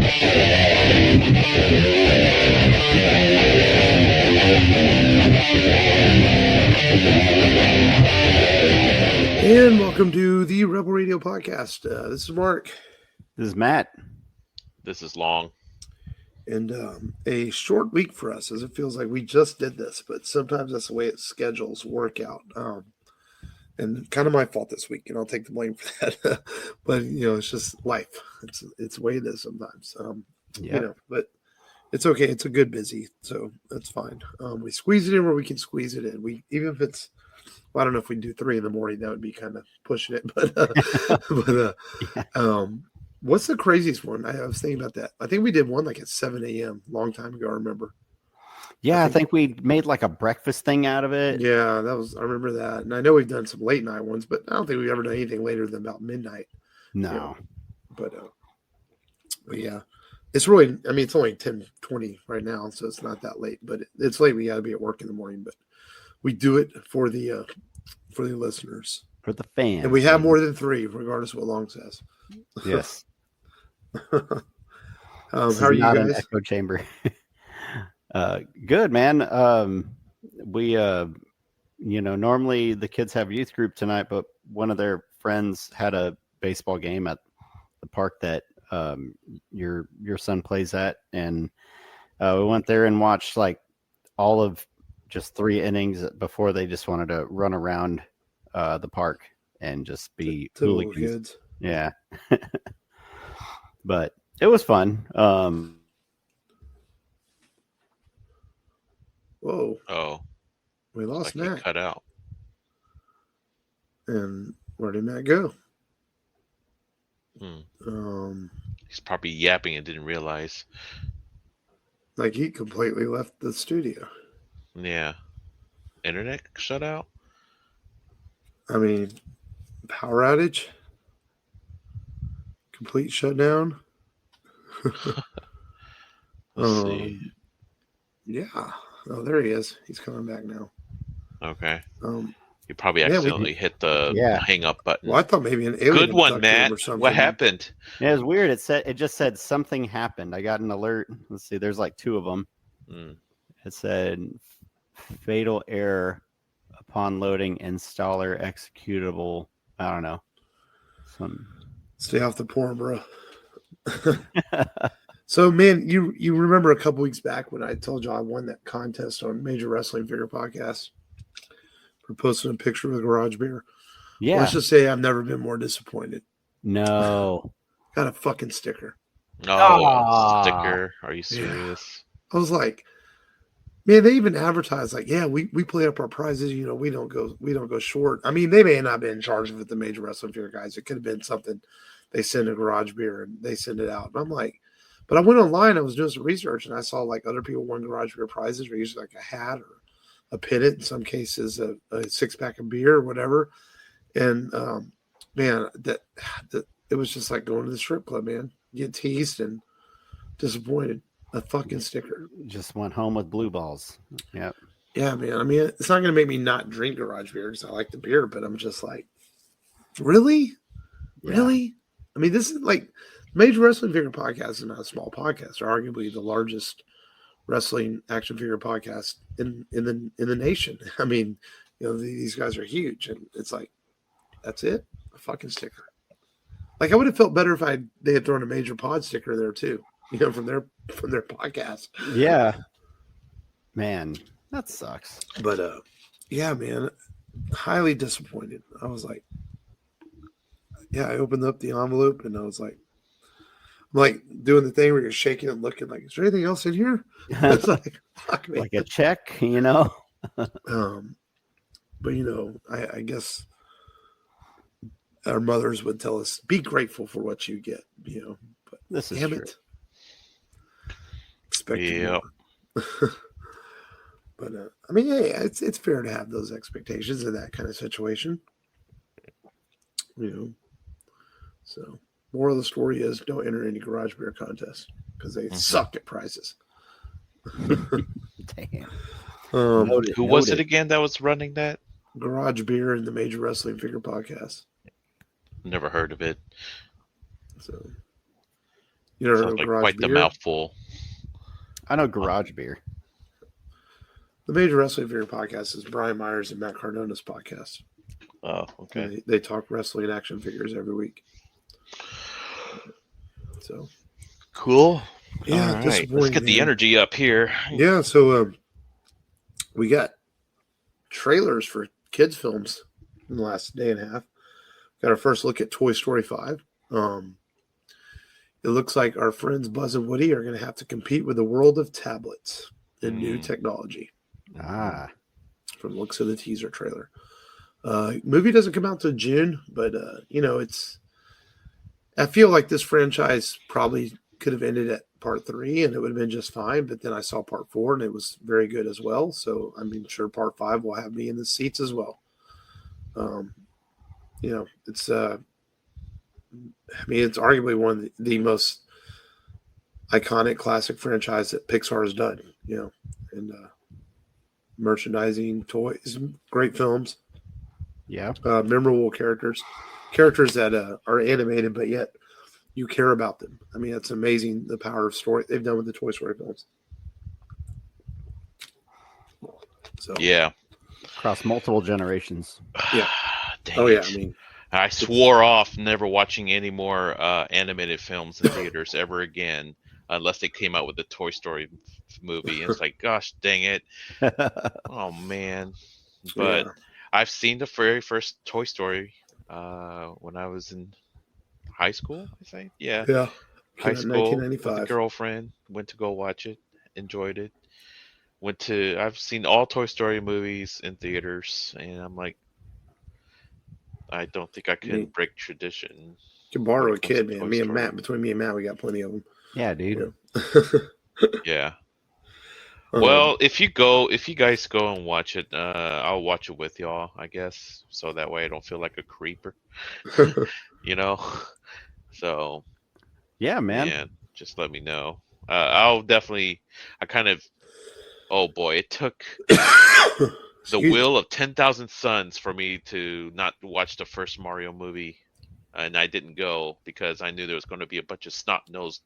And welcome to the Rebel Radio Podcast. This is Mark. This is Matt. This is Long. And a short week for us, as it feels like we just did this, but sometimes that's the way it schedules work out. And kind of my fault this week, and I'll take the blame for that. But, it's just life. It's the way it is sometimes. But it's okay. It's a good busy, so that's fine. We squeeze it in where we can squeeze it in. Even if it's, I don't know if we do 3 a.m, that would be kind of pushing it. But what's the craziest one? I was thinking about that. I think we did one like at 7 a.m. a long time ago. I remember. Yeah, I think we made like a breakfast thing out of it. Yeah, I remember that. And I know we've done some late night ones, but I don't think we've ever done anything later than about midnight. No. But yeah, it's really, it's only 10:20 right now, so it's not that late, but it's late. We got to be at work in the morning, but we do it for the listeners. For the fans. And we have more than 3, regardless of what Long says. Yes. How are you guys? An echo chamber. Good, man. We normally the kids have youth group tonight, but one of their friends had a baseball game at the park that your son plays at, and we went there and watched like all of just 3 innings before they just wanted to run around the park and just be hooligans. Kids. Yeah. But it was fun. Whoa. Oh. We lost like Matt. Cut out. And where did Matt go? He's probably yapping and didn't realize. Like he completely left the studio. Yeah. Internet shut out? Power outage? Complete shutdown? Let's see. Yeah. Oh, there he is. He's coming back now. Okay. You probably accidentally hit the hang up button. Well, I thought maybe an alien. Good one, Matt. What happened? Yeah, it was weird. It just said something happened. I got an alert. Let's see. There's like 2 of them. It said fatal error upon loading installer executable. I don't know. Stay off the porn, bro. So, man, you remember a couple weeks back when I told you I won that contest on Major Wrestling Figure Podcast for posting a picture of a garage beer? Yeah. Let's just say I've never been more disappointed. No. Got a fucking sticker. Oh, sticker. Are you serious? Yeah. I was like, man, they even advertise like, yeah, we play up our prizes. We don't go short. They may not have been in charge of it, the Major Wrestling Figure guys. It could have been something. They send a garage beer and they send it out. And I'm like, but I went online, I was doing some research, and I saw like other people won garage beer prizes, where usually like a hat or a pennant, in some cases a 6-pack of beer or whatever. And man, that it was just like going to the strip club, man. Get teased and disappointed. A fucking sticker. Just went home with blue balls. Yep. Yeah, man. It's not going to make me not drink garage beer because I like the beer, but I'm just like, really? Yeah. Really? This is like Major Wrestling Figure Podcast is not a small podcast. They're arguably the largest wrestling action figure podcast in the nation. These guys are huge, and it's like, that's it? A fucking sticker. Like, I would have felt better if they had thrown a Major Pod sticker there too. From their podcast. Yeah. Man, that sucks. But yeah, man, highly disappointed. I was like, yeah, I opened up the envelope and I was like, I'm like doing the thing where you're shaking and looking like, is there anything else in here? It's like, fuck me. Like a check, But I guess our mothers would tell us, be grateful for what you get, But this is damn true. It. Expecting more. But hey, it's fair to have those expectations in that kind of situation. So moral of the story is don't enter any garage beer contests because they suck at prizes. Damn. Who was it again that was running that? Garage Beer and the Major Wrestling Figure Podcast. Never heard of it. So You know, sounds like Garage quite Beer? the mouthful. I know Garage Beer. The Major Wrestling Figure Podcast is Brian Myers and Matt Cardona's podcast. Oh, okay. They talk wrestling and action figures every week. So cool. Yeah, all right. Let's get the energy up here. Yeah, so we got trailers for kids films in the last day and a half. Got our first look at Toy Story 5. It looks like our friends Buzz and Woody are going to have to compete with the world of tablets and new technology. From the looks of the teaser trailer. Movie doesn't come out till June, but I feel like this franchise probably could have ended at part 3 and it would have been just fine. But then I saw part 4 and it was very good as well. So I'm sure part 5 will have me in the seats as well. It's it's arguably one of the most iconic classic franchise that Pixar has done, and merchandising, toys, great films. Yeah. Memorable characters that are animated, but yet you care about them. I mean, it's amazing the power of story they've done with the Toy Story films. So yeah, across multiple generations. Yeah. Dang it. I swore off never watching any more animated films in theaters ever again, unless they came out with a Toy Story movie. And it's like, gosh, dang it! Oh man! But I've seen the very first Toy Story when I was in high school, I think. Yeah. High school with a girlfriend. Went to go watch it. Enjoyed it. I've seen all Toy Story movies in theaters, and I'm like, I don't think I can break tradition. You can borrow a kid, man. Between me and Matt, we got plenty of them. Yeah, dude. Yeah. Well, if you guys go and watch it, I'll watch it with y'all, I guess, so that way I don't feel like a creeper. So. Yeah, man. Yeah, just let me know. I'll definitely. Oh boy, it took the will of 10,000 suns for me to not watch the first Mario movie, and I didn't go because I knew there was going to be a bunch of snot-nosed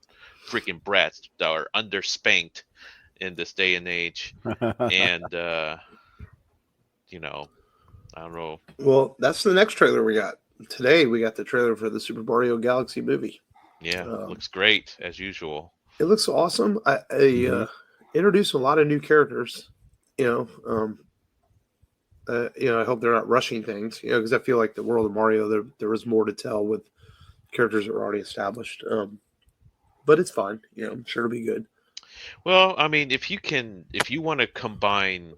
freaking brats that are underspanked in this day and age, and I don't know. Well, that's the next trailer we got today. We got the trailer for the Super Mario Galaxy movie. Yeah, looks great as usual. It looks awesome. I introduced a lot of new characters. I hope they're not rushing things. Because I feel like the world of Mario, there was more to tell with characters that were already established. But it's fine. I'm sure it'll be good. Well, I mean, if you want to combine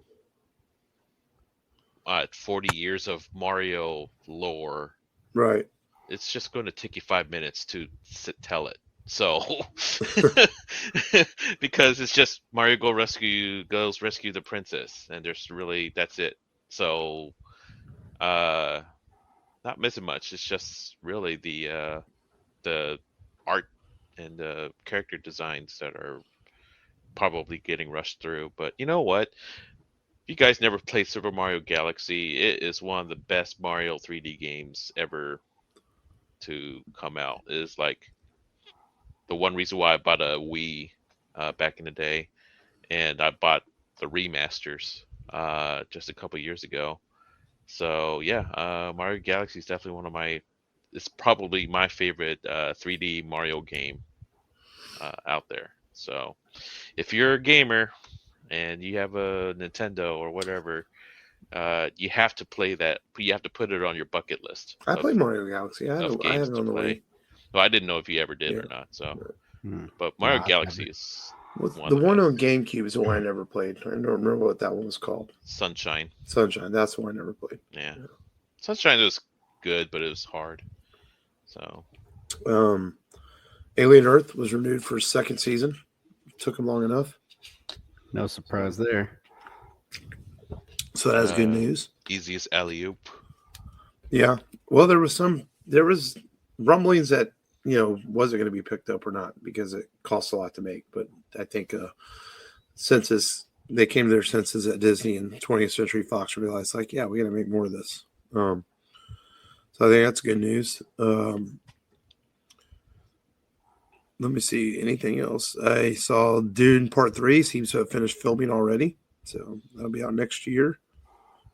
40 years of Mario lore, right? It's just going to take you 5 minutes to tell it. So, because it's just Mario goes rescue the princess, and that's it. So, not missing much. It's just really the art and the character designs that are probably getting rushed through. But you know what? If you guys never played Super Mario Galaxy, it is one of the best Mario 3D games ever to come out. It is like the one reason why I bought a Wii back in the day, and I bought the remasters just a couple years ago. So yeah, Mario Galaxy is definitely it's probably my favorite 3D Mario game out there. So if you're a gamer and you have a Nintendo or whatever, you have to play that. You have to put it on your bucket list. I played Mario Galaxy. I had it on the Wii. Well, I didn't know if you ever did or not. So, but Mario Galaxy is the one on GameCube is the one I never played. I don't remember what that one was called. Sunshine. That's the one I never played. Yeah. Sunshine was good, but it was hard. So, Alien Earth was renewed for a second season. Took them long enough. No surprise there. So that's good news. Easiest alley-oop. Yeah. Well, there was rumblings that was it going to be picked up or not because it costs a lot to make. But I think they came to their senses at Disney and 20th Century Fox realized we got to make more of this. So I think that's good news. let me see anything else. I saw Dune Part 3 seems to have finished filming already, so that'll be out next year.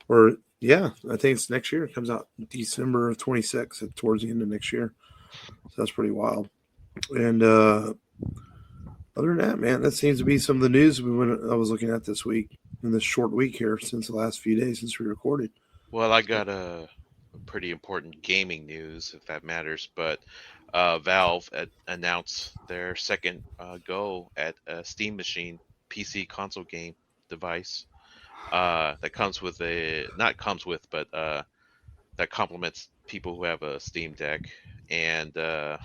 Or yeah, I think it's next year. It comes out December of 26, towards the end of next year. So that's pretty wild. And other than that, man, that seems to be some of the news I was looking at this week in this short week here since the last few days since we recorded. Well, I got a pretty important gaming news, if that matters. But Valve announced their second go at a Steam Machine PC console game device that comes with not comes with, but that complements people who have a Steam Deck and a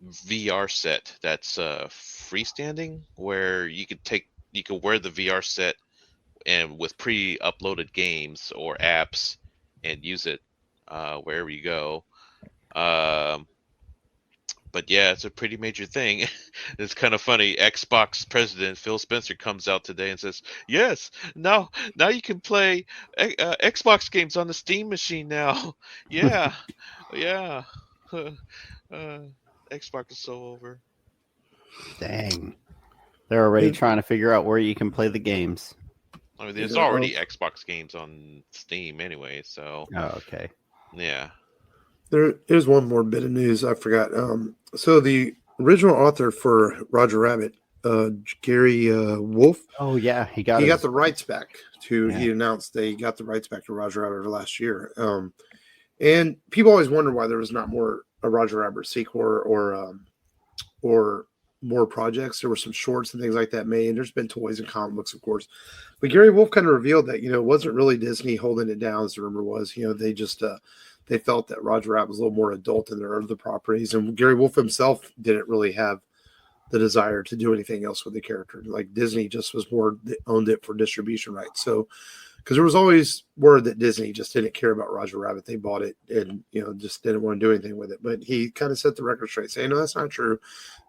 VR set that's freestanding, where you can wear the VR set and with pre-uploaded games or apps and use it wherever you go. Um, but yeah, it's a pretty major thing. It's kind of funny. Xbox president Phil Spencer comes out today and says, "Yes, now you can play Xbox games on the Steam machine now." Yeah, yeah. uh, Xbox is so over. Dang. They're already trying to figure out where you can play the games. I mean, there's already Xbox games on Steam anyway, so. Oh, okay. Yeah. There's one more bit of news I forgot. So the original author for Roger Rabbit, Gary Wolf. Oh yeah, he got the rights back to. Yeah. He announced they got the rights back to Roger Rabbit last year. And people always wonder why there was not more a Roger Rabbit sequel or more projects. There were some shorts and things like that made. There's been toys and comic books, of course. But Gary Wolf kind of revealed that, it wasn't really Disney holding it down, as the rumor was. They just they felt that Roger Rabbit was a little more adult than their other properties. And Gary Wolf himself didn't really have the desire to do anything else with the character. Like Disney just was more owned it for distribution rights. So, because there was always word that Disney just didn't care about Roger Rabbit. They bought it and, just didn't want to do anything with it. But he kind of set the record straight, saying, no, that's not true.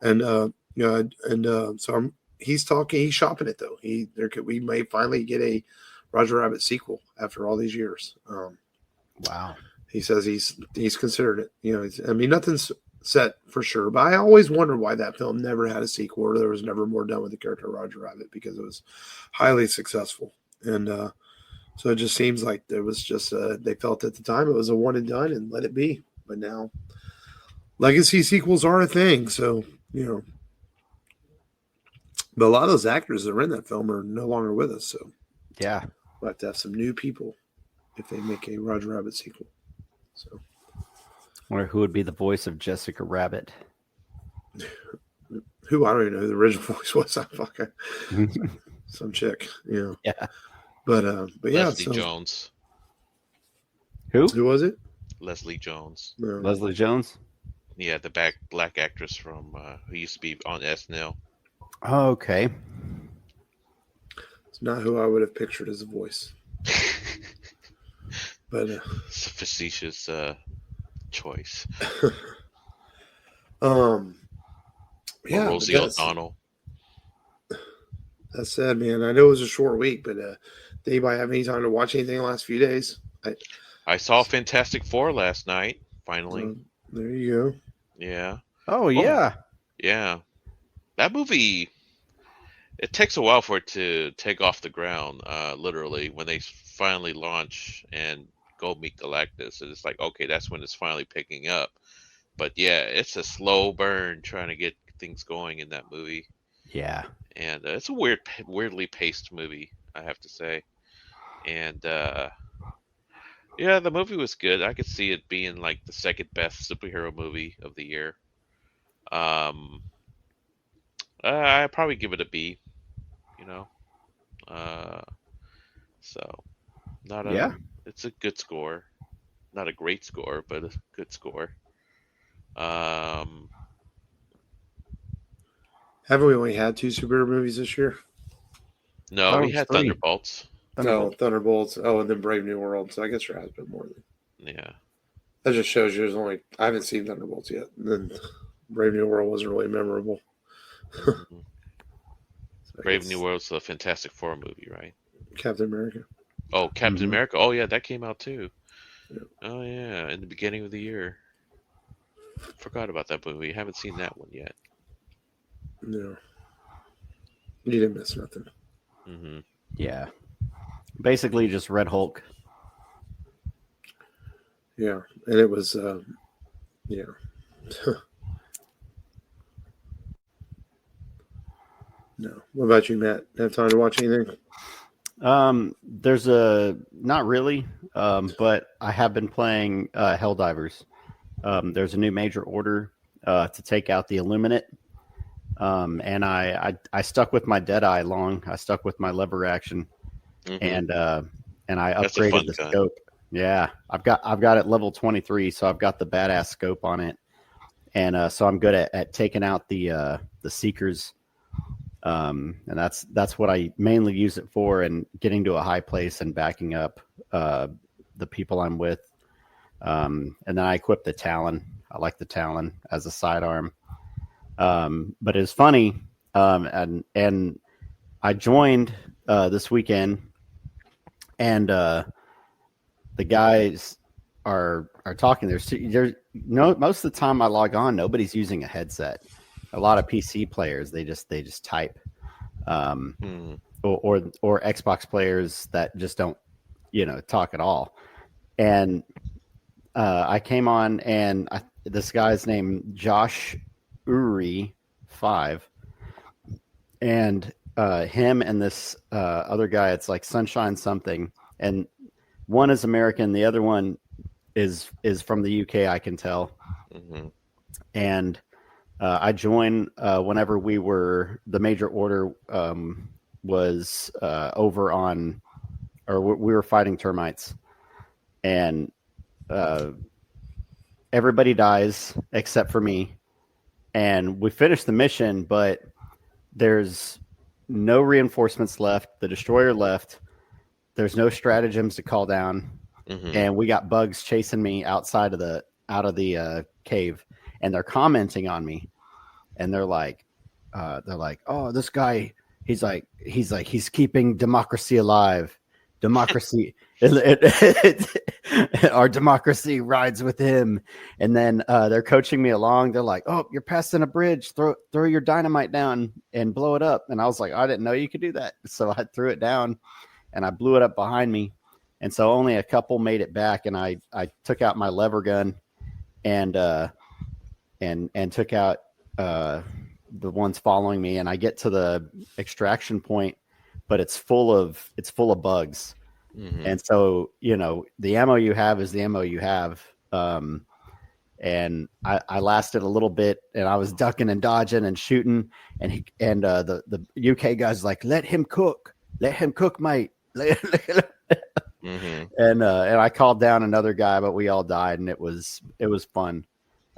And, so he's shopping it though. We may finally get a Roger Rabbit sequel after all these years. Wow. He says he's considered it. Nothing's set for sure, but I always wondered why that film never had a sequel, or there was never more done with the character of Roger Rabbit, because it was highly successful. And so it just seems like there was just they felt at the time it was a one and done and let it be. But now legacy sequels are a thing, so but a lot of those actors that were in that film are no longer with us, so yeah, we'll have to have some new people if they make a Roger Rabbit sequel. So, I wonder who would be the voice of Jessica Rabbit. Who? I don't even know who the original voice was. I fucking some chick, Yeah, but yeah, Leslie Jones. Who was it? Leslie Jones. No. Leslie Jones. Yeah, the black actress from who used to be on SNL. Oh, okay. It's not who I would have pictured as a voice. But it's a facetious choice. Yeah, Rosie O'Donnell. That's sad, man. I know it was a short week, but did anybody have any time to watch anything the last few days? I saw Fantastic Four last night. Finally, there you go. Yeah. Oh yeah. Yeah. That movie. It takes a while for it to take off the ground. Literally, when they finally launch and go meet Galactus, and it's like, okay, that's when it's finally picking up. But yeah, it's a slow burn trying to get things going in that movie. Yeah. And it's a weirdly paced movie, I have to say. And yeah, the movie was good. I could see it being like the second best superhero movie of the year. I'd probably give it a B. So not a. Yeah. It's a good score, not a great score, but a good score. Haven't we only had 2 superhero movies this year? No, we had 3. Thunderbolts. Thunderbolts. Oh, and then Brave New World. So I guess there has been more than. Yeah. That just shows you there's only. I haven't seen Thunderbolts yet. And then Brave New World wasn't really memorable. Mm-hmm. Brave New World's the Fantastic Four movie, right? Captain America. Oh, Captain America. Oh, yeah, that came out too. Yeah. Oh, yeah, in the beginning of the year. Forgot about that movie. Haven't seen that one yet. No, you didn't miss nothing. Hmm. Yeah. Basically just Red Hulk. Yeah, and it was yeah. No. What about you, Matt? Have time to watch anything? There's not really, but I have been playing Helldivers. There's a new major order to take out the Illuminate. And I stuck with my Deadeye long. I stuck with my lever action, Hmm. and I That's a fun upgraded the gun. scope. Yeah, I've got it level 23, so I've got the badass scope on it, and so I'm good at taking out the seekers. And that's what I mainly use it for, and getting to a high place and backing up the people I'm with. And then I equip the Talon. I like the Talon as a sidearm. But it's funny, and I joined this weekend, and the guys are talking. There's no most of the time I log on, nobody's using a headset. A lot of PC players they just type, Hmm. or Xbox players that just don't talk at all. And I came on, and this guy's named Josh Uri 5, and him and this other guy, it's like Sunshine something, and one is American, the other one is from the UK, I can tell. Hmm. And I joined whenever the major order was over on, or we were fighting termites, and everybody dies except for me, and we finished the mission, but there's no reinforcements left. The destroyer left. There's no stratagems to call down, Hmm. and we got bugs chasing me out of the cave, and they're commenting on me, and they're like, oh, this guy, he's keeping democracy alive. Democracy, our democracy rides with him. And then they're coaching me along. They're like, oh, you're passing a bridge. Throw your dynamite down and blow it up. And I was like, I didn't know you could do that. So I threw it down, and I blew it up behind me. And so only a couple made it back. And I took out my lever gun and took out the ones following me. And I get to the extraction point, but it's full of bugs. Hmm. And so, the ammo you have is the ammo you have. And I lasted a little bit, and I was ducking and dodging and shooting. And the UK guy's like, let him cook, mate. Hmm. And I called down another guy, but we all died, and it was fun.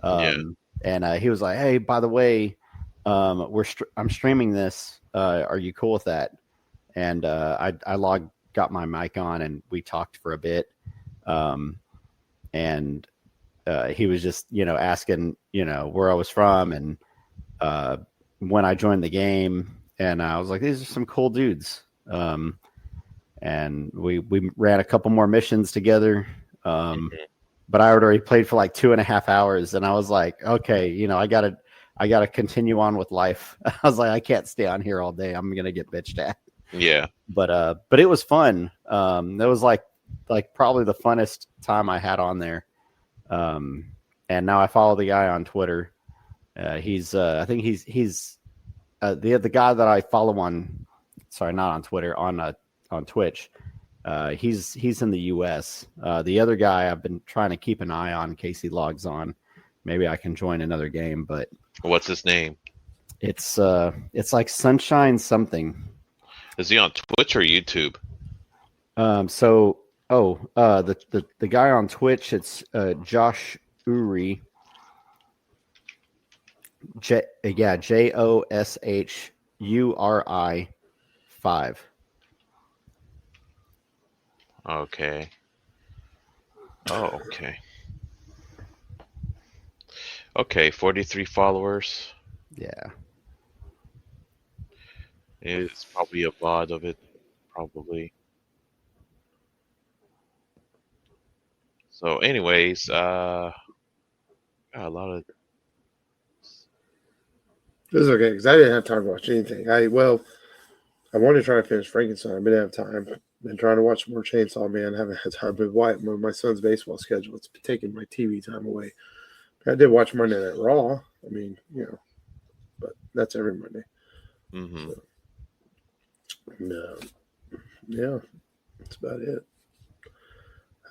Yeah. And he was like, hey, by the way, I'm streaming this. Are you cool with that? And got my mic on, and we talked for a bit. And he was just, asking, where I was from, and when I joined the game. And I was like, these are some cool dudes. And we ran a couple more missions together. But I had already played for like 2.5 hours, and I was like, okay, I gotta continue on with life. I was like, I can't stay on here all day. I'm gonna get bitched at. Yeah. But it was fun. That was like probably the funnest time I had on there. And now I follow the guy on Twitter. I think he's the guy that I follow on. Sorry, not on Twitter, on Twitch. He's in the U.S. The other guy I've been trying to keep an eye on in case he logs on. Maybe I can join another game, but What's his name? it's like Sunshine something. Is he on Twitch or YouTube? The guy on Twitch, it's Josh Uri. JOSHURI 5. Okay. Oh, okay. Okay, 43 followers. Yeah. It's probably a VOD of it, probably. So, anyways, A lot of It was okay because I didn't have time to watch anything. I wanted to try to finish Frankenstein. I didn't have time. Been trying to watch more Chainsaw Man. Haven't had time. But my son's baseball schedule, it's taking my TV time away. I did watch Monday Night Raw. I mean, but that's every Monday. Mm-hmm. So, no, yeah, that's about it.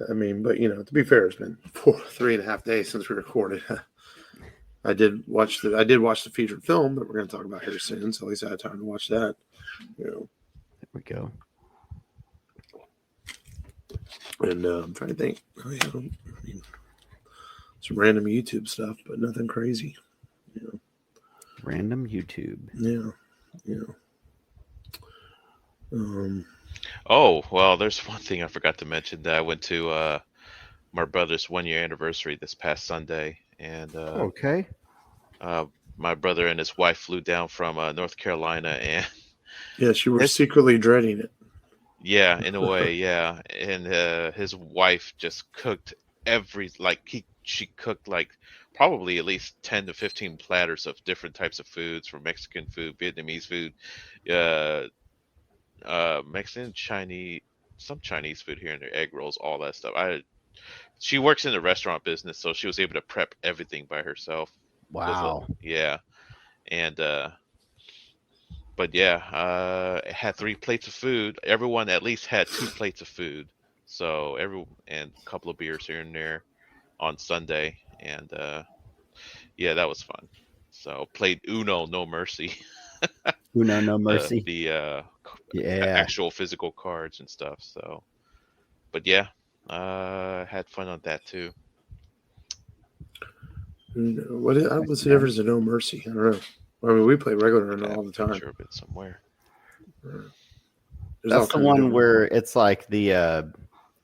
I mean, but to be fair, it's been 3.5 days since we recorded. I did watch the featured film that we're going to talk about here soon. So at least I had time to watch that. There we go. And I'm trying to think. Oh, yeah, I mean, some random YouTube stuff, but nothing crazy. Random YouTube. Yeah. Oh, well, there's one thing I forgot to mention that I went to my brother's 1 year anniversary this past Sunday, and Okay. my brother and his wife flew down from North Carolina, and yes, you were secretly dreading it. yeah, in a way, yeah, and his wife just cooked she cooked like probably at least 10 to 15 platters of different types of foods, from Mexican food, Vietnamese food, uh, Mexican, Chinese, some Chinese food here and there, egg rolls, all that stuff. She works in the restaurant business, so she was able to prep everything by herself. Wow. Yeah, and but yeah, it had 3 plates of food. Everyone at least had 2 plates of food. So and a couple of beers here and there on Sunday, and yeah, that was fun. So played Uno, No Mercy. Uno, No Mercy. The Yeah. actual physical cards and stuff. So, but yeah, had fun on that too. What's the difference of No Mercy? I don't know. I mean, we play regular Uno all the time. Picture of it somewhere. That's the one where it's like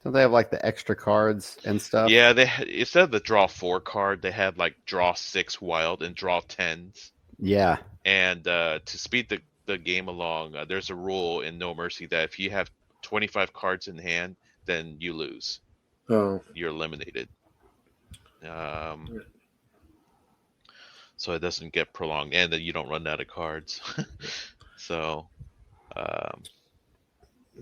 don't they have like the extra cards and stuff? Yeah, instead of the draw 4 card, they had like draw 6 wild and draw 10s. Yeah. And to speed the game along, there's a rule in No Mercy that if you have 25 cards in hand, then you lose. Oh. You're eliminated. So it doesn't get prolonged, and then you don't run out of cards. So,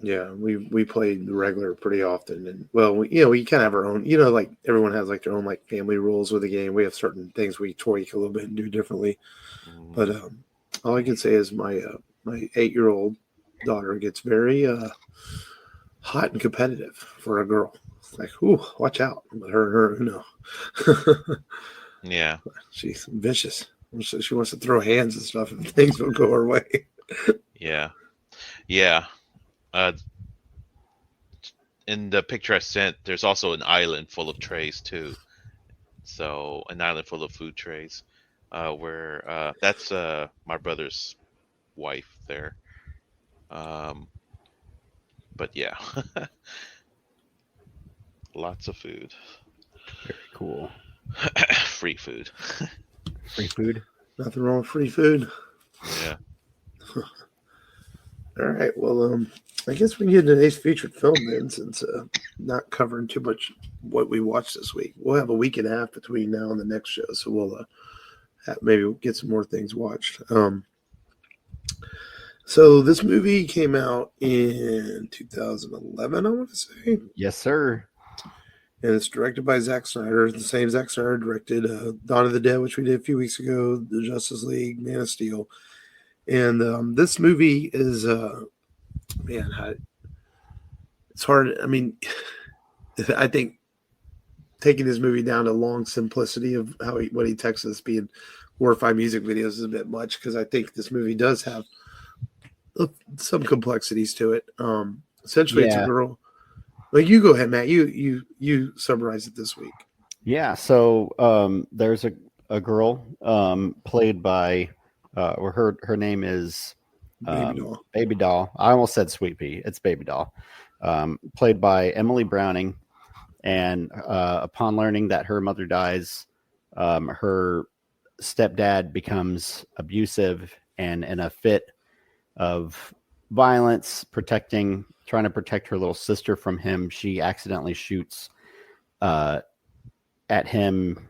yeah, we played the regular pretty often, and we kind of have our own. Like everyone has like their own like family rules with the game. We have certain things we tweak a little bit and do differently. But all I can say is my 8-year-old daughter gets very hot and competitive for a girl. Like, ooh, watch out! But her Uno. yeah, she's vicious. She wants to throw hands and stuff, and things don't go her way. Yeah. In the picture I sent, there's also an island full of trays too. So an island full of food trays, where that's my brother's wife there. But yeah, lots of food. Very cool. Free food. Free food. Nothing wrong with free food. Yeah. All right. Well, I guess we can get into today's featured film then, since not covering too much what we watched this week. We'll have a week and a half between now and the next show, so we'll maybe get some more things watched. So this movie came out in 2011, I want to say. Yes, sir. And it's directed by Zack Snyder. The same Zack Snyder directed Dawn of the Dead, which we did a few weeks ago, The Justice League, Man of Steel. And this movie is, it's hard. I mean, I think taking this movie down to long simplicity of what he texts us being 4 or 5 music videos is a bit much, because I think this movie does have some complexities to it. Essentially, It's a girl. Like, you go ahead, Matt. You summarize it this week. Yeah. So there's a girl played by or her name is Baby Doll. I almost said Sweet Pea. It's Baby Doll. Played by Emily Browning. And upon learning that her mother dies, her stepdad becomes abusive, and in a fit of violence, trying to protect her little sister from him, she accidentally shoots at him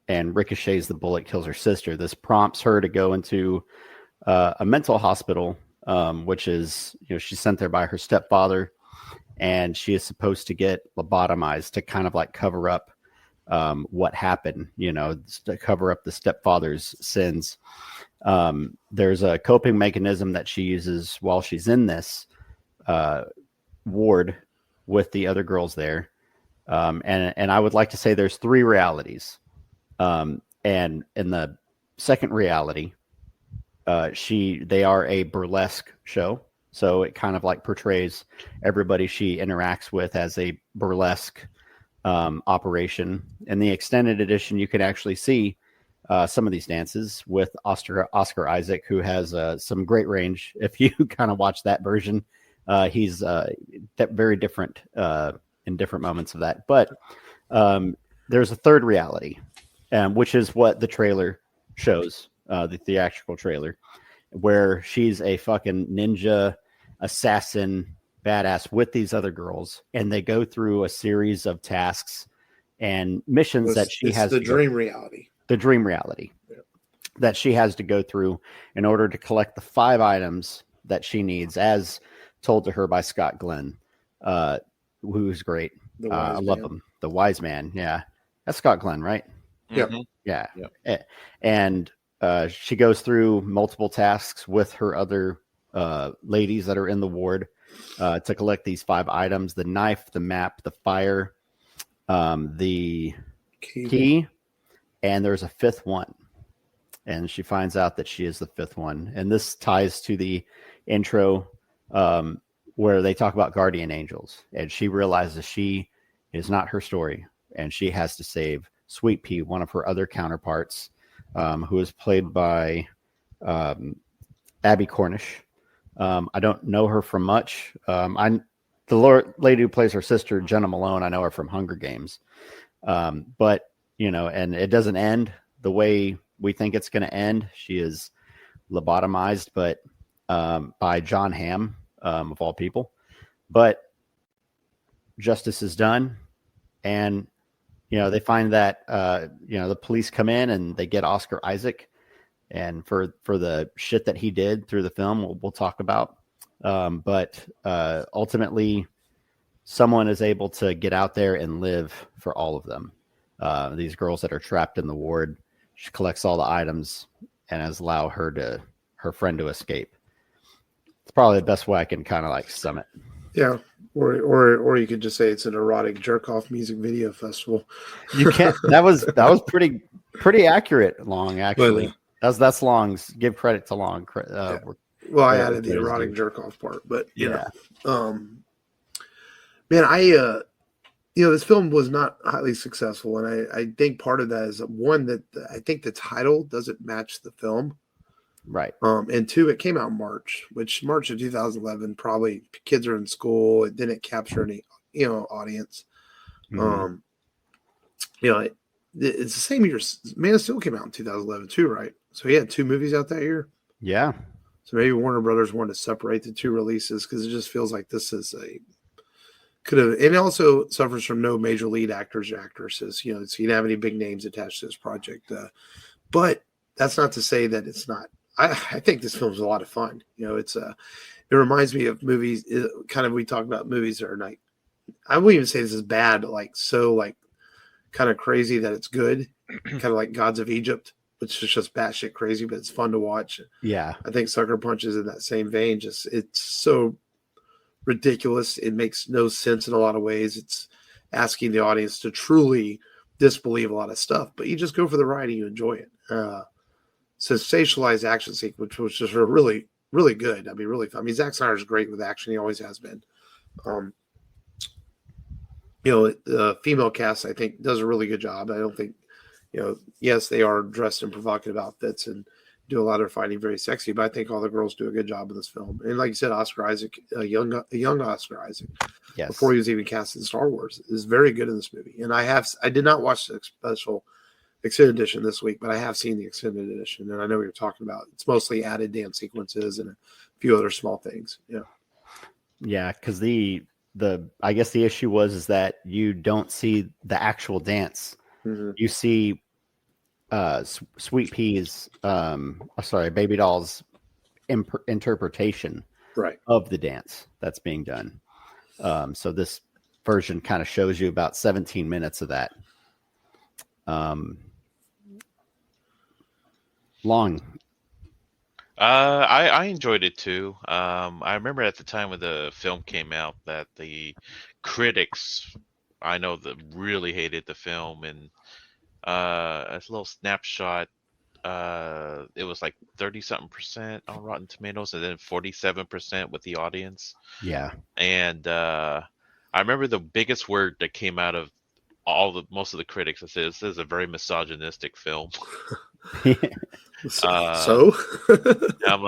and ricochets the bullet, kills her sister. This prompts her to go into a mental hospital, which is, she's sent there by her stepfather, and she is supposed to get lobotomized to kind of like cover up what happened, to cover up the stepfather's sins. There's a coping mechanism that she uses while she's in this ward with the other girls there. And I would like to say there's 3 realities. And in the second reality, they are a burlesque show. So it kind of like portrays everybody she interacts with as a burlesque operation. In the extended edition, you can actually see some of these dances with Oscar Isaac, who has some great range. If you kind of watch that version, he's very different in different moments of that. But there's a third reality, which is what the trailer shows, the theatrical trailer, where she's a fucking ninja assassin badass with these other girls, and they go through a series of tasks and missions that she has. The dream reality. The dream reality that she has to go through in order to collect the 5 items that she needs, as told to her by Scott Glenn, who's great. I love him. The wise man. Yeah. That's Scott Glenn, right? Yep. Yeah. Yep. And she goes through multiple tasks with her other ladies that are in the ward to collect these 5 items: the knife, the map, the fire, the key, and there's a 5th one. And she finds out that she is the 5th one. And this ties to the intro where they talk about guardian angels. And she realizes she is not her story, and she has to save Sweet Pea, one of her other counterparts, who is played by Abby Cornish. I don't know her from much. The lady who plays her sister, Jenna Malone, I know her from Hunger Games. But, and it doesn't end the way we think it's going to end. She is lobotomized, but by John Hamm, of all people. But justice is done, and they find that the police come in and they get Oscar Isaac, and for the shit that he did through the film, we'll talk about. But ultimately, someone is able to get out there and live for all of them. These girls that are trapped in the ward. She collects all the items and has allowed her friend to escape. It's probably the best way I can kind of like sum it. Yeah. Or you could just say it's an erotic jerk off music video festival. You can't. That was pretty accurate. Long, actually. That's Long's. Give credit to Long. Yeah. Well, I added the erotic jerk off part, but man, this film was not highly successful, and I think part of that is one that I think the title doesn't match the film. Right. And 2, it came out in March of 2011. Probably kids are in school. It didn't capture any, audience. Mm-hmm. It's the same year. Man of Steel came out in 2011 too, right? So he had 2 movies out that year. Yeah. So maybe Warner Brothers wanted to separate the 2 releases because it just feels like this is could have, and it also suffers from no major lead actors or actresses. So you didn't have any big names attached to this project. But that's not to say that it's not. I think this film's a lot of fun. It reminds me of movies. Kind of, we talk about movies that are like, I wouldn't even say this is bad, but kind of crazy that it's good. Kind of like Gods of Egypt, which is just batshit crazy, but it's fun to watch. Yeah, I think Sucker Punch is in that same vein. Just it's so ridiculous. It makes no sense in a lot of ways. It's asking the audience to truly disbelieve a lot of stuff, but you just go for the ride and you enjoy it. Sensationalized action sequence, which is really, really good. I mean, really fun. I mean, Zack Snyder's great with action. He always has been. The female cast, I think, does a really good job. I don't think, yes, they are dressed in provocative outfits and do a lot of fighting very sexy, but I think all the girls do a good job in this film. And like you said, Oscar Isaac, a young Oscar Isaac, yes, before he was even cast in Star Wars, is very good in this movie. And I did not watch the special extended edition this week, but I have seen the extended edition, and I know what you're talking about. It's mostly added dance sequences and a few other small things. Yeah, because I guess the issue is that you don't see the actual dance. Mm-hmm. You see Sweet Pea's, Baby Doll's interpretation Right. of the dance that's being done. So this version kind of shows you about 17 minutes of that. Long. I enjoyed it too. I remember at the time when the film came out that the critics, I know, that really hated the film, and a little snapshot. It was like 30-something% on Rotten Tomatoes, and then 47% with the audience. Yeah. And I remember the biggest word that came out of most of the critics that said this is a very misogynistic film. So I'm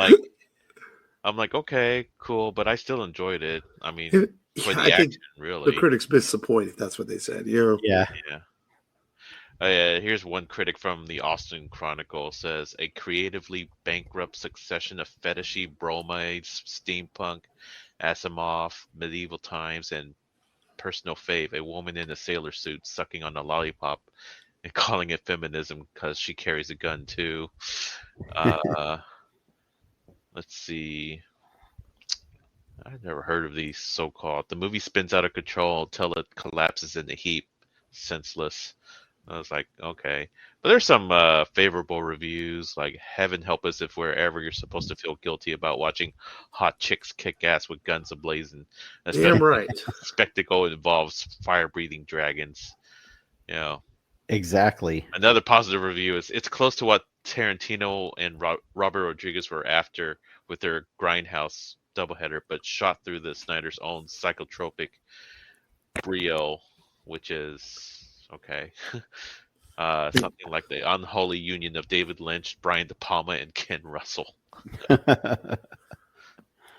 like, okay, cool, but I still enjoyed it. I mean, for the I think action, really. the critics disappointed. That's what they said. Yeah. Here's one critic from the Austin Chronicle says a creatively bankrupt succession of fetishy bromides, steampunk, Asimov, medieval times, and personal fave, a woman in a sailor suit sucking on a lollipop and calling it feminism because she carries a gun too. Let's see. I've never heard of these so-called. The movie spins out of control until it collapses in a heap. Senseless. I was like, okay. But there's some favorable reviews, like heaven help us if wherever you're supposed to feel guilty about watching hot chicks kick ass with guns ablazing. Damn right. Spectacle involves fire-breathing dragons. Exactly. Another positive review is it's close to what Tarantino and Robert Rodriguez were after with their Grindhouse doubleheader, but shot through the Snyder's own psychotropic brio, which is okay. Something like the unholy union of David Lynch, Brian De Palma, and Ken Russell. I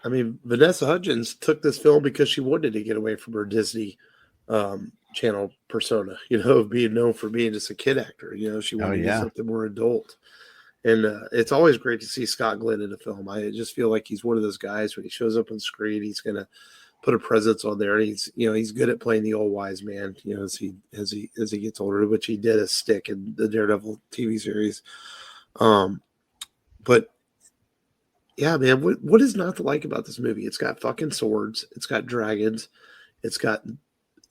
mean, Vanessa Hudgens took this film because she wanted to get away from her Disney Channel persona, of being known for being just a kid actor. She wanted to do something more adult. And it's always great to see Scott Glenn in a film. I just feel like he's one of those guys when he shows up on screen, he's going to put a presence on there. And he's good at playing the old wise man, as he gets older, which he did as Stick in the Daredevil TV series. But yeah, man, what is not to like about this movie? It's got fucking swords. It's got dragons. It's got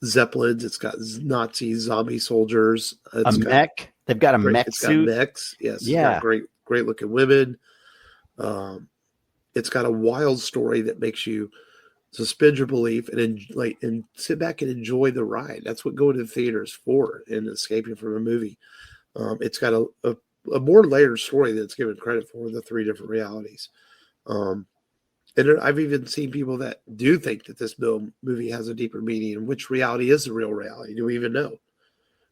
Zeppelins. It's got Nazi zombie soldiers. It's got mech. They've got a mech suit. Got mechs. Yes. Yeah. Great looking women. It's got a wild story that makes you suspend your belief and sit back and enjoy the ride. That's what going to the theater is for, and escaping from a movie. It's got a more layered story than it's given credit for, the three different realities. And I've even seen people that do think that this movie has a deeper meaning, and which reality is the real reality. Do we even know?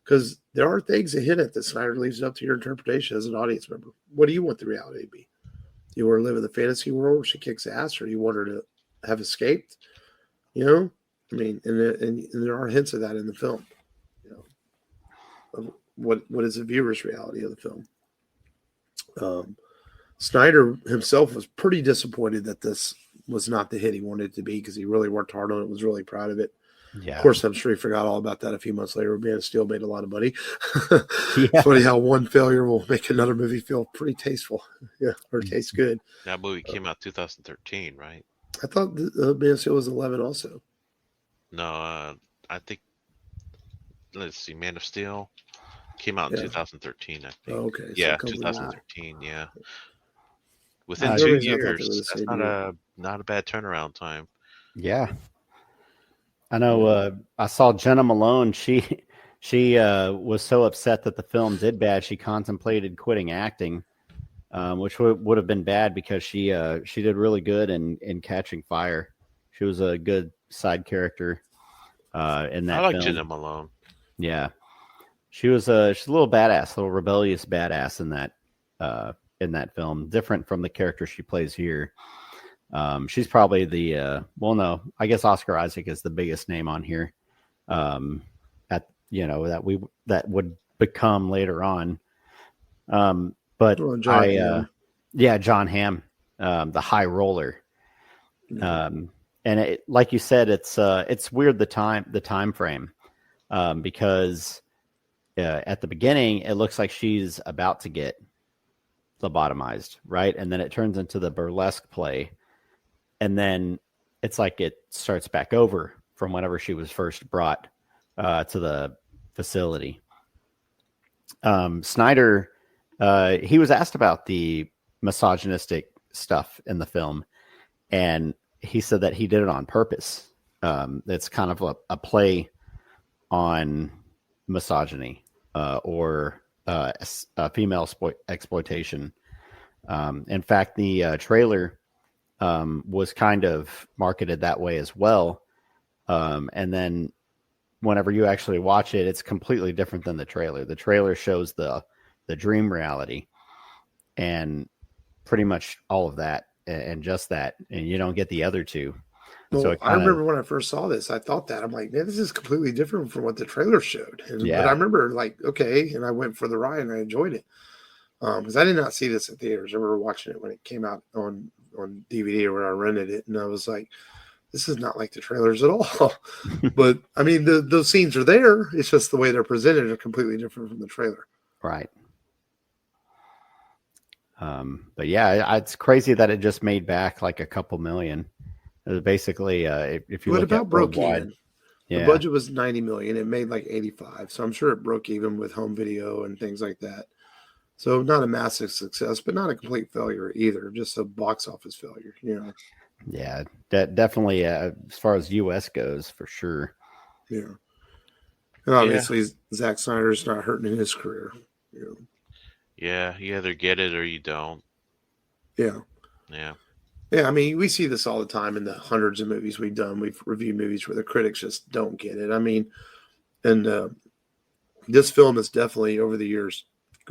Because there are things that hint at that Snyder leaves it up to your interpretation as an audience member. What do you want the reality to be? Do you want to live in the fantasy world where she kicks ass, or do you want her to have escaped? I mean, and there are hints of that in the film. Of what is the viewer's reality of the film? Snyder himself was pretty disappointed that this was not the hit he wanted it to be, because he really worked hard on it, was really proud of it. Yeah. Of course, I'm sure he forgot all about that a few months later. Man of Steel made a lot of money. Yeah. It's funny how one failure will make another movie feel pretty tasteful. Yeah, or taste good. That movie came out 2013, right? I thought Man of Steel was 11 also. No, I think, let's see, Man of Steel came out in 2013, I think. Oh, okay. So Yeah, 2013, yeah. Within For 2 some reason I thought they years, were the that's same not a bad turnaround time. Yeah. I know. I saw Jenna Malone. She was so upset that the film did bad. She contemplated quitting acting, which would have been bad because she did really good in Catching Fire. She was a good side character in that. I like film. Jenna Malone. Yeah, she's a little badass, little rebellious badass in that film. Different from the character she plays here. She's probably I guess Oscar Isaac is the biggest name on here. That would become later on. But John Hamm, the High Roller. And it, like you said, it's weird the time frame, because at the beginning, it looks like she's about to get lobotomized, right? And then it turns into the burlesque play. And then it's like it starts back over from whenever she was first brought to the facility. Snyder, he was asked about the misogynistic stuff in the film, and he said that he did it on purpose. It's kind of a play on misogyny or female exploitation. In fact, the trailer was kind of marketed that way as well. And then whenever you actually watch it, it's completely different than the trailer. The trailer shows the dream reality and pretty much all of that and just that, and you don't get the other two. Well, So I remember when I first saw this, I thought that. I'm like, man, this is completely different from what the trailer showed. But I remember like, okay, and I went for the ride and I enjoyed it. Because I did not see this in theaters. I remember watching it when it came out on DVD or when I rented it, and I was like, this is not like the trailers at all. But I mean, those scenes are there. It's just the way they're presented are completely different from the trailer. Right. But yeah, it's crazy that it just made back like a couple million. It was basically, if you What look about at broke worldwide, even? yeah. The budget was 90 million. It made like 85. So I'm sure it broke even with home video and things like that. So not a massive success, but not a complete failure either. Just a box office failure, you know. Yeah, definitely as far as US goes, for sure. Yeah. And obviously Zack Snyder's not hurting in his career. You know. Yeah, you either get it or you don't. Yeah. Yeah. Yeah, I mean, we see this all the time in the hundreds of movies we've done. We've reviewed movies where the critics just don't get it. I mean, and this film is definitely over the years,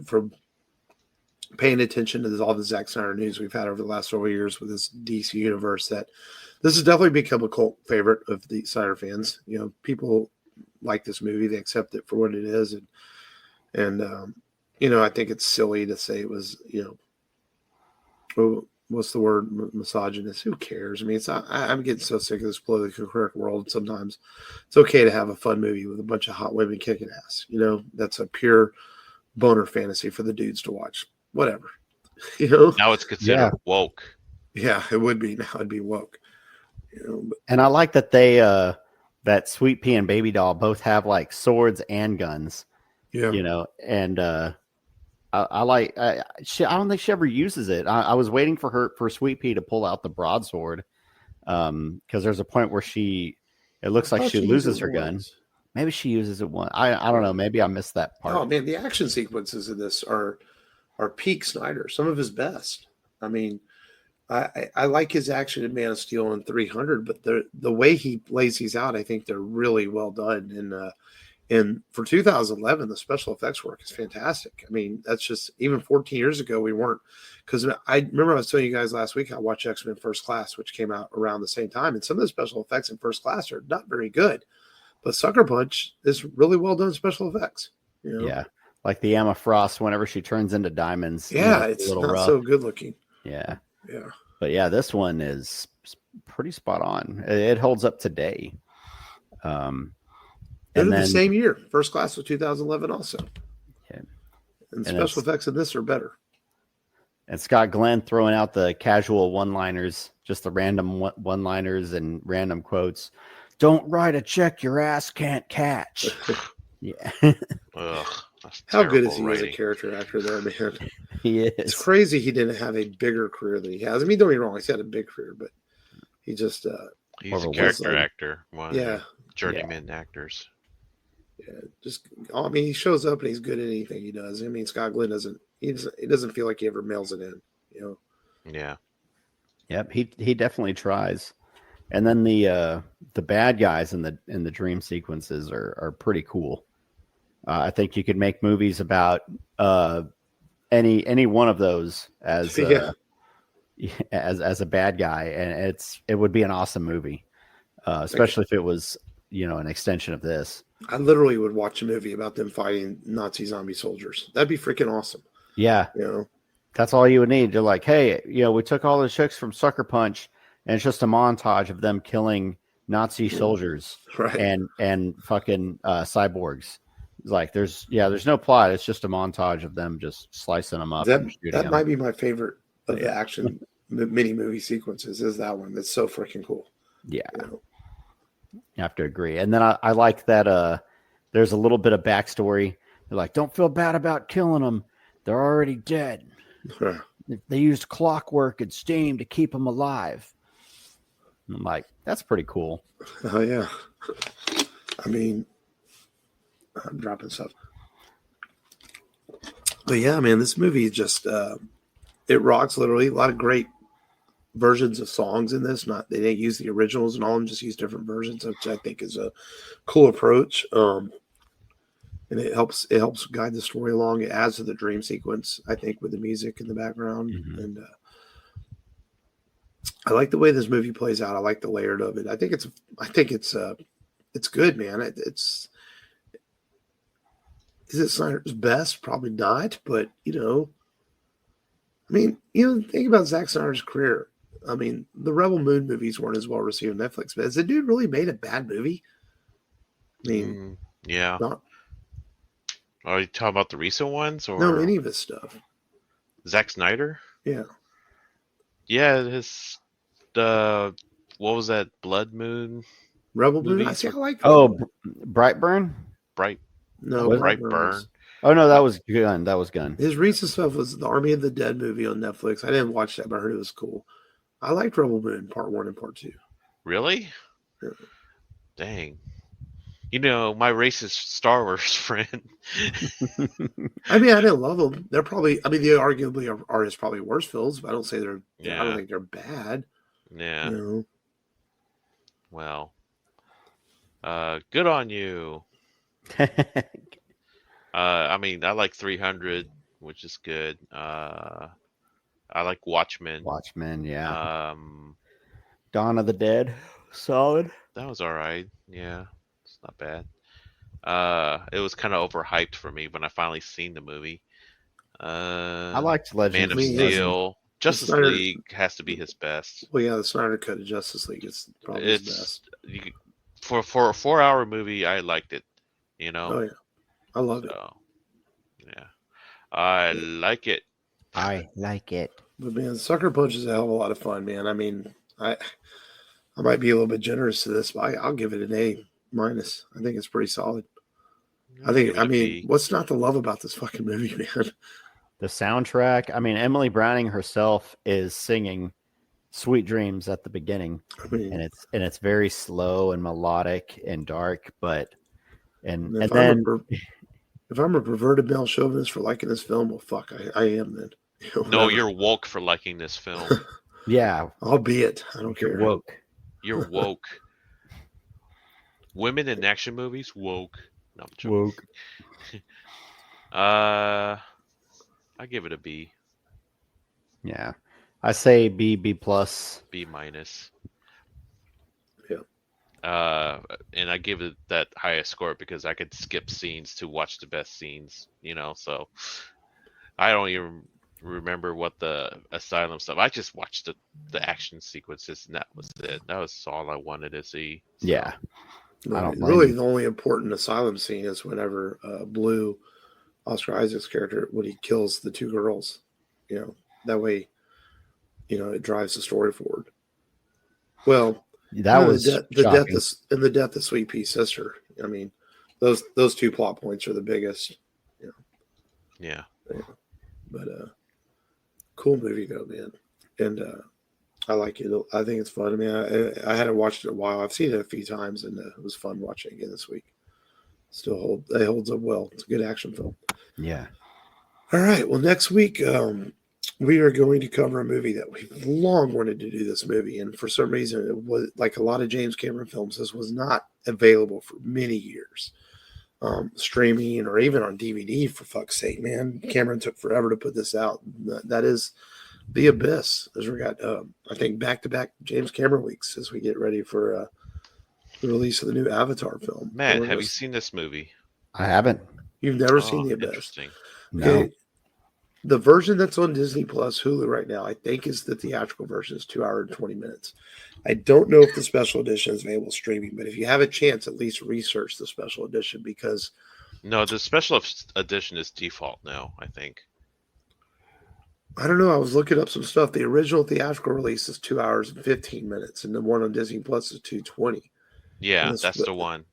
from paying attention to all the Zack Snyder news we've had over the last several years with this DC universe, that this has definitely become a cult favorite of the Snyder fans. You know, people like this movie; they accept it for what it is, and you know, I think it's silly to say it was, you know, what's the word, misogynist? Who cares? I mean, it's not, I'm getting so sick of this politically correct world. Sometimes it's okay to have a fun movie with a bunch of hot women kicking ass. You know, that's a pure boner fantasy for the dudes to watch. Whatever, you know. Now it's considered woke. Yeah, it would be now. It'd be woke. You know, but, and I like that they that Sweet Pea and Baby Doll both have like swords and guns. yeah, You know, and I like. I don't think she ever uses it. I was waiting for Sweet Pea to pull out the broadsword, because there's a point where it looks like she loses her gun. Maybe she uses it once. I don't know. Maybe I missed that part. Oh man, the action sequences of this are peak Snyder. Some of his best. I mean, I like his action in Man of Steel and 300, but the way he lays these out, I think they're really well done. And for 2011, the special effects work is fantastic. I mean, that's just, even 14 years ago, we weren't, because I remember I was telling you guys last week, I watched X-Men First Class, which came out around the same time. And some of the special effects in First Class are not very good, but Sucker Punch is really well done special effects. You know? Yeah. Like the Emma Frost, whenever she turns into diamonds. Yeah, you know, it's a little not rough. so good looking. Yeah. Yeah. But yeah, this one is pretty spot on. It holds up today. They're the same year. First Class was 2011 also. Yeah. And special effects in this are better. And Scott Glenn throwing out the casual one-liners, just the random one-liners and random quotes. Don't write a check your ass can't catch. Yeah. Ugh, how good is he as a character actor, though, man? He is. It's crazy he didn't have a bigger career than he has. I mean, don't get me wrong, he's had a big career, but he just he's a character actor. One of journeyman actors. Yeah, just, I mean, he shows up and he's good at anything he does. I mean, Scott Glenn doesn't feel like he ever mails it in, you know. Yeah. Yep, he definitely tries. And then the bad guys in the dream sequences are pretty cool. I think you could make movies about any one of those as a bad guy, and it would be an awesome movie, especially if it was, you know, an extension of this. I literally would watch a movie about them fighting Nazi zombie soldiers. That'd be freaking awesome. Yeah, you know, that's all you would need. They're like, hey, you know, we took all the chicks from Sucker Punch, and it's just a montage of them killing Nazi soldiers, right? And fucking cyborgs. Like there's no plot. It's just a montage of them just slicing them up and shooting That them. might be my favorite of the Yeah. action mini movie sequences. Is that one? That's so freaking cool. Yeah, You know? you have to agree. And then I like that there's a little bit of backstory. They're like, don't feel bad about killing them. They're already dead. They used clockwork and steam to keep them alive. And I'm like, that's pretty cool. Oh yeah. I mean, I'm dropping stuff. But yeah, man, this movie just it rocks. Literally, a lot of great versions of songs in this. Not they didn't use the originals and all of them, just use different versions, which I think is a cool approach. And it helps guide the story along. It adds to the dream sequence, I think, with the music in the background. Mm-hmm. And I like the way this movie plays out. I like the layered of it. I think it's good, man. Is it Snyder's best? Probably not. But think about Zack Snyder's career. I mean, the Rebel Moon movies weren't as well received on Netflix, but has the dude really made a bad movie? I mean, yeah. not, Are you talking about the recent ones or no, any of his stuff. Zack Snyder? Yeah. Yeah, what was that? Blood Moon? Rebel Moon. Movies? I like. Oh, Brightburn? Bright. No, Brightburn. Oh no, that was Gun. That was Gun. His recent stuff was the Army of the Dead movie on Netflix. I didn't watch that, but I heard it was cool. I liked Rebel Moon Part 1 and Part 2. Really? Yeah. Dang. My racist Star Wars friend. I mean, I didn't love them. They're probably. I mean, they arguably are his probably worst films, but I don't say they're. Yeah. I don't think they're bad. Yeah. You Well. Good on you. I mean, I like 300, which is good. I like Watchmen. Watchmen, yeah. Um, Dawn of the Dead, solid. that was all right. Yeah, it's not bad. It was kind of overhyped for me when I finally seen the movie. I liked Legends. Man of Me, Steel. Justice Snyder- League has to be his best. Well, yeah, the Snyder Cut of Justice League is probably his best. For a 4-hour movie, I liked it. Oh yeah, I love it. So, yeah, I like it. I like it. But man, Sucker Punch is a hell of a lot of fun, man. I mean, I might be a little bit generous to this, but I'll give it an A minus. I think it's pretty solid. What's not to love about this fucking movie, man? The soundtrack. I mean, Emily Browning herself is singing "Sweet Dreams" at the beginning, I mean, and it's very slow and melodic and dark. But and if then I'm a perverted male chauvinist for liking this film, well, fuck, I am then. No, you're woke for liking this film. yeah, I'll be it. I don't care. woke. You're woke. Women in action movies, woke. No, I'm joking. Woke. I give it a B. Yeah, I say B plus. B minus. Yeah. And I give it that highest score because I could skip scenes to watch the best scenes, so I don't even remember what the asylum stuff. I just watched the action sequences and that was it. That was all I wanted to see. So. Yeah. I don't blame really you. the only important asylum scene is whenever Blue, Oscar Isaac's character, when he kills the two girls. That way, it drives the story forward. Well, That was the death of Sweet Pea's sister. I mean, those two plot points are the biggest. Yeah. But cool movie though, man, and I like it. I think it's fun. I mean, I hadn't watched it in a while. I've seen it a few times, and it was fun watching it again this week. It holds up well. It's a good action film. Yeah. All right. Well, next week we are going to cover a movie that we've long wanted to do. This movie, and for some reason, it was like a lot of James Cameron films. This was not available for many years, streaming or even on DVD. For fuck's sake, man! Cameron took forever to put this out. That is The Abyss. As we got, I think, back-to-back James Cameron weeks as we get ready for the release of the new Avatar film. Man, have you seen this movie? I haven't. You've never seen The Abyss? Interesting. No. Okay. The version that's on Disney Plus Hulu right now, I think, is the theatrical version. Is 2 hours and 20 minutes. I don't know if the special edition is available streaming, but if you have a chance, at least research the special edition because No, the special edition is default now, I think. I don't know. I was looking up some stuff. The original theatrical release is 2 hours and 15 minutes, and the one on Disney Plus is 2:20. Yeah, And that's the one.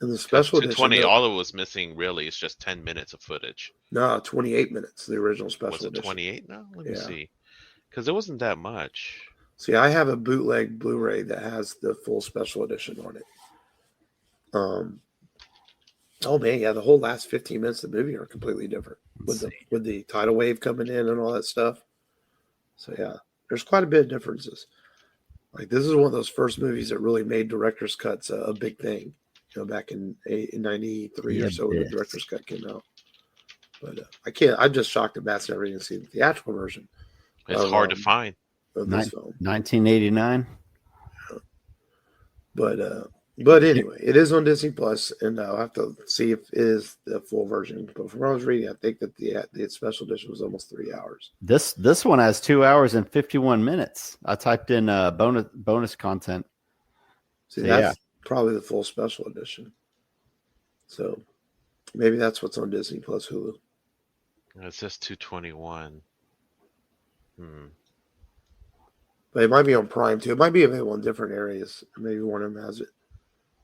And the Because special edition, 220, all it was missing really is just 10 minutes of footage. no, 28 minutes. The original Was special it edition. 28 now? Let me Yeah. see. Because it wasn't that much. See, I have a bootleg Blu-ray that has the full special edition on it. Oh man, yeah, the whole last 15 minutes of the movie are completely different with the tidal wave coming in and all that stuff. So yeah, there's quite a bit of differences. Like this is one of those first movies that really made director's cuts a big thing. You know, back in 93 or so when the director's cut came out. But I'm just shocked that Matt's never even seen the theatrical version. It's hard to find. Of this film. 1989. But anyway, it is on Disney Plus, and I'll have to see if it is the full version. But from what I was reading, I think that the special edition was almost 3 hours. This one has 2 hours and 51 minutes. I typed in bonus content. See, that's probably the full special edition. So maybe that's what's on Disney Plus Hulu. It says 221. But it might be on Prime too. It might be available in different areas. Maybe one of them has it.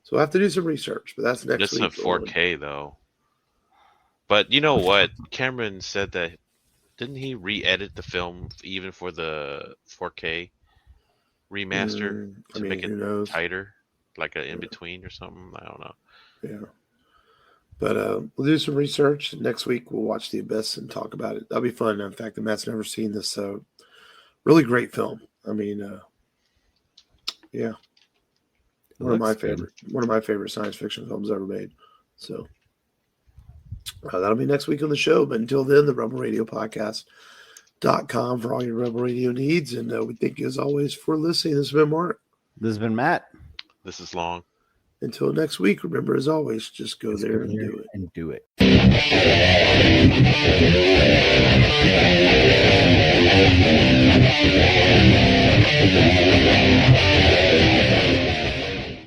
So we'll have to do some research. But that's next week. It's a 4K though. But you know what? Cameron said that didn't he re-edit the film even for the 4K remaster to make it tighter, like an in between or something? I don't know. Yeah. But we'll do some research. Next week, we'll watch The Abyss and talk about it. That'll be fun. In fact, Matt's never seen this. So, really great film. I mean, yeah. One of my favorite science fiction films ever made. So, that'll be next week on the show. But until then, the Rebel Radio Podcast.com for all your Rebel Radio needs. And we thank you, as always, for listening. This has been Mark. This has been Matt. This is Long. Until next week, remember, as always, just go there and do it. And do it.